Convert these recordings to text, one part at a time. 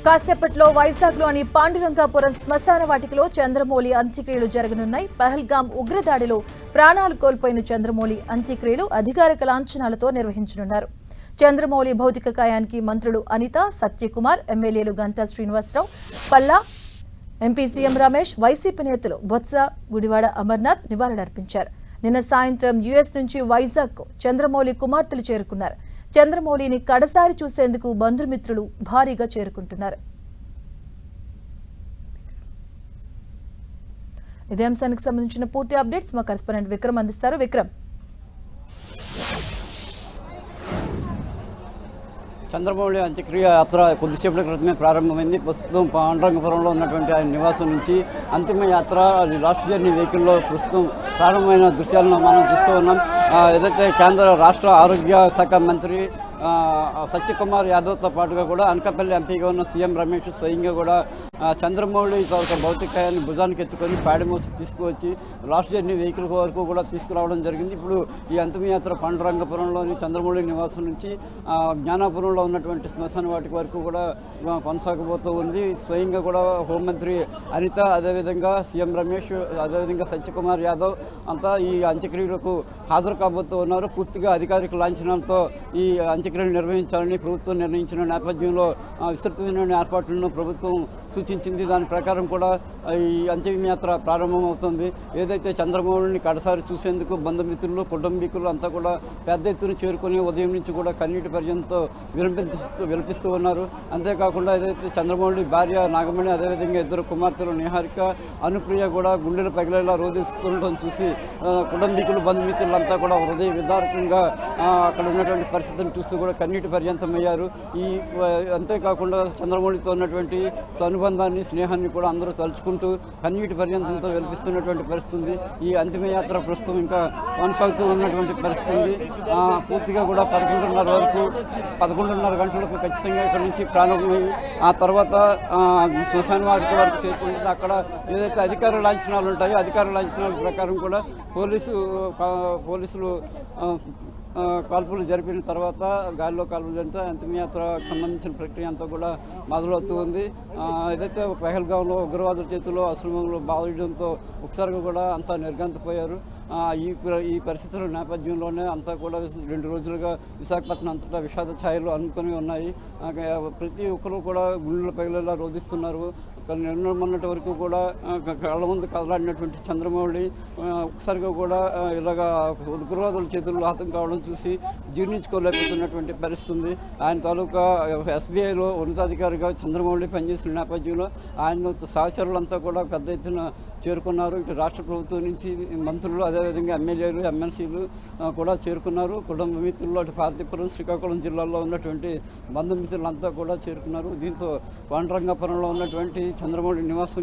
కాసేపట్లో వైజాగ్లోని పాండురంగాపురం శ్మశాన వాటికలో చంద్రమౌళి అంత్యక్రియలు జరగనున్నాయి. పహల్గాం ఉగ్రదాడిలో ప్రాణాలు కోల్పోయిన చంద్రమౌళి అంత్యక్రియలు అధికారిక లాంఛనాలతో నిర్వహించనున్నారు. చంద్రమౌళి భౌతిక కాయానికి మంత్రులు అనిత, సత్యకుమార్, ఎమ్మెల్యేలు గంటా శ్రీనివాసరావు, పల్లా, ఎంపీ సీఎం రమేష్, వైసీపీ నేతలు బొత్స, గుడివాడ అమర్నాథ్ నివాళులర్పించారు. నిన్న సాయంత్రం యుఎస్ నుంచి వైజాగ్కు చంద్రమౌళి కుమార్తెలు చేరుకున్నారు. చంద్రమౌళిని కడసారి చూసేందుకు బంధుమిత్రులు భారీగా చేరుకుంటున్నారు. ఇదే అంశానికి సంబంధించిన పూర్తి అప్డేట్స్ మా కరెస్పాండెంట్ విక్రమ్ అందిస్తారు. విక్రమ్, చంద్రమౌళి అంత్యక్రియ యాత్ర కొద్దిసేపటి క్రితమే ప్రారంభమైంది. ప్రస్తుతం పాండురంగపురంలో ఉన్నటువంటి ఆయన నివాసం నుంచి అంతిమ యాత్ర లాస్ట్ జర్నీ వెహికల్లో ప్రస్తుతం ప్రారంభమైన దృశ్యాలను మనం చూస్తూ ఉన్నాం. ఏదైతే కేంద్ర రాష్ట్ర ఆరోగ్య శాఖ మంత్రి సత్యకుమార్ యాదవ్తో పాటుగా కూడా అనకాపల్లి ఎంపీగా ఉన్న సీఎం రమేష్ స్వయంగా కూడా చంద్రమౌళి భౌతికాయాన్ని భుజానికి ఎత్తుకొని పాడిమోసి తీసుకువచ్చి లాస్ట్ జర్నీ వెహికల్ వరకు కూడా తీసుకురావడం జరిగింది. ఇప్పుడు ఈ అంతిమయాత్ర పాండురంగపురంలోని చంద్రమౌళి నివాసం నుంచి జ్ఞానాపురంలో ఉన్నటువంటి శ్మశాన వాటిక వరకు కూడా కొనసాగబోతూ ఉంది. స్వయంగా కూడా హోంమంత్రి అనిత, అదేవిధంగా సీఎం రమేష్, అదేవిధంగా సత్యకుమార్ యాదవ్ అంతా ఈ అంత్యక్రియలకు హాజరు కాబోతూ ఉన్నారు. పూర్తిగా అధికారిక లాంఛనాలతో ఈ అంత్యక్రియలు నిర్వహించాలని ప్రభుత్వం నిర్ణయించిన నేపథ్యంలో విస్తృతమైన ఏర్పాట్లను ప్రభుత్వం సూచించింది. దాని ప్రకారం కూడా ఈ అంత్యయాత్ర ప్రారంభమవుతుంది. ఏదైతే చంద్రమౌళిని కడసారి చూసేందుకు బంధుమిత్రులు, కుటుంబీకులు అంతా కూడా పెద్ద ఎత్తున చేరుకుని ఉదయం నుంచి కూడా కన్నీటి పర్యంతో విలపిస్తూ ఉన్నారు. అంతేకాకుండా ఏదైతే చంద్రమౌళి భార్య నాగమణి, అదేవిధంగా ఇద్దరు కుమార్తెలు నిహారిక, అనుప్రియ కూడా గుండెలు పగిలేలా రోధిస్తుండటం చూసి కుటుంబీకులు, బంధుమిత్రులంతా కూడా హృదయ విదారకంగా అక్కడ ఉన్నటువంటి పరిస్థితిని చూస్తూ కూడా కన్నీటి పర్యంతమయ్యారు. అంతేకాకుండా చంద్రమౌళితో ఉన్నటువంటి అనుబంధాన్ని, స్నేహాన్ని కూడా అందరూ తలుచుకుంటూ కన్నీటి పర్యంతంతో వెలిపిస్తున్నటువంటి పరిస్థితి. ఈ అంతిమయాత్ర ప్రస్తుతం ఇంకా కొనసాగుతూ ఉన్నటువంటి పరిస్థితి. పూర్తిగా కూడా 11:30 గంటలకు ఖచ్చితంగా ఇక్కడ నుంచి ప్రారంభమై ఆ తర్వాత శ్మశాన వాటిక వరకు చేరుకుంటుంది. అక్కడ ఏదైతే అధికార లాంఛనాలు ఉంటాయో అధికార లాంఛనాల ప్రకారం కూడా పోలీసులు కాల్పులు జరిపిన తర్వాత గాలిలో కాల్పులు జరిగితే అంతిమయాత్రకు సంబంధించిన ప్రక్రియ అంతా కూడా మొదలవుతూ ఉంది. ఏదైతే పహల్గాంలో ఉగ్రవాదుల చేతిలో అశ్రమంలో బాధించడంతో ఒకసారిగా కూడా అంతా నిర్గంతపోయారు. ఈ పరిస్థితుల నేపథ్యంలోనే అంతా కూడా 2 రోజులుగా విశాఖపట్నం అంతటా విషాద ఛాయలు అనుకుని ఉన్నాయి. ప్రతి ఒక్కరూ కూడా గుండెల పగిలేలా రోధిస్తున్నారు. మొన్నటి వరకు కూడా కళ్ళ ముందు కదలాడినటువంటి చంద్రమౌళి ఒకసారిగా కూడా ఇలాగా ఉగ్రవాదుల చేతుల్లో హతం కావడం చూసి జీర్ణించుకోలేకపోతున్నటువంటి పరిస్థితి. ఆయన తాలూకా ఎస్బీఐలో ఉన్నతాధికారిగా చంద్రమౌళి పనిచేసిన నేపథ్యంలో ఆయన సహచరులంతా కూడా పెద్ద ఎత్తున చేరుకున్నారు. ఇటు రాష్ట్ర ప్రభుత్వం నుంచి మంత్రులు, అదేవిధంగా ఎమ్మెల్యేలు, ఎమ్మెల్సీలు కూడా చేరుకున్నారు. కుటుంబ మిత్రులు అటు పార్తీపురం, శ్రీకాకుళం జిల్లాల్లో ఉన్నటువంటి బంధుమిత్రులంతా కూడా చేరుకున్నారు. దీంతో పాండురంగాపురంలో ఉన్నటువంటి చంద్రమౌళి నివాసం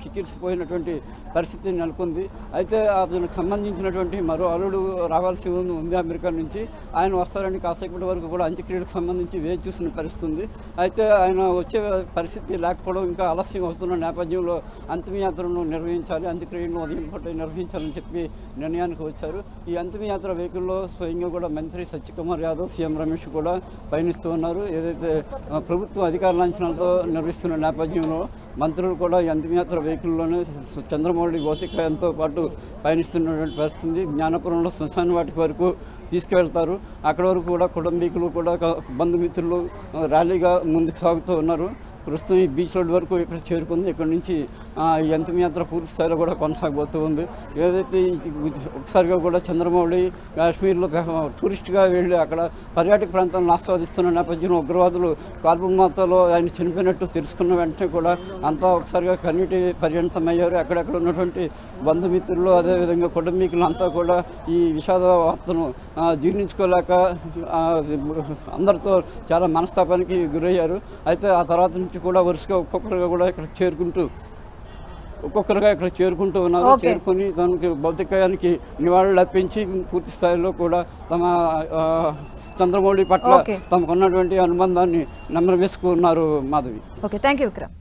కిక్కిరిసిపోయినటువంటి పరిస్థితి నెలకొంది. అయితే అతనికి సంబంధించినటువంటి మరో అల్లుడు రావాల్సి ఉంది అమెరికా నుంచి. ఆయన వస్తారని కాసేపటి వరకు కూడా అంత్యక్రియలకు సంబంధించి వేచి చూసిన పరిస్థితి ఉంది. అయితే ఆయన వచ్చే పరిస్థితి లేకపోవడం, ఇంకా ఆలస్యం అవుతున్న నేపథ్యంలో అంతిమయాత్రను నిర్వహించాలి, అంత్యక్రియలను ఉదయం పూట నిర్వహించాలని చెప్పి నిర్ణయానికి వచ్చారు. ఈ అంతిమయాత్ర వెహికల్లో స్వయంగా కూడా మంత్రి సత్యకుమార్ యాదవ్, సీఎం రమేష్ కూడా పయనిస్తూ ఉన్నారు. ఏదైతే ప్రభుత్వం అధికార లాంఛనాలతో నిర్వహిస్తున్న నేపథ్యంలో మంత్రులు కూడా ఈ అంతిమయాత్ర వెహికల్లోనే చంద్రమౌళి భౌతికాయంతో పాటు పయనిస్తున్నటువంటి పరిస్థితి. జ్ఞానపురంలో శ్మశాన వాటిక వరకు తీసుకువెళ్తారు. అక్కడ వరకు కూడా కుటుంబీకులు కూడా బంధుమిత్రులు ర్యాలీగా ముందుకు సాగుతూ ఉన్నారు. ప్రస్తుతం ఈ బీచ్ రోడ్ వరకు ఇక్కడ చేరుకుంది. ఇక్కడ నుంచి ఈ అంతిమయాత్ర పూర్తి స్థాయిలో కూడా కొనసాగబోతూ ఉంది. ఏదైతే ఒకసారిగా కూడా చంద్రమౌళి కాశ్మీర్లో టూరిస్ట్గా వెళ్ళి అక్కడ పర్యాటక ప్రాంతాలను ఆస్వాదిస్తున్న నేపథ్యంలో ఉగ్రవాదులు కాల్పుమాతలో ఆయన చనిపోయినట్టు తెలుసుకున్న వెంటనే కూడా అంతా ఒకసారిగా కన్నీటి పర్యంతమయ్యారు. అక్కడక్కడ ఉన్నటువంటి బంధుమిత్రులు, అదేవిధంగా కుటుంబీకులు అంతా కూడా ఈ విషాద వార్తను జీర్ణించుకోలేక అందరితో చాలా మనస్తాపానికి గురయ్యారు. అయితే ఆ తర్వాత నుంచి కూడా వరుసగా ఒక్కొక్కరుగా చేరుకుంటూ ఉన్నారు. చేరుకుని తనకి భౌతికాయానికి నివాళులు అర్పించి పూర్తి స్థాయిలో కూడా తమ చంద్రమౌళి పట్ల తమకున్నటువంటి అనుబంధాన్ని నెమరు వేసుకున్నారు. Madhavi. Okay, thank you Vikram.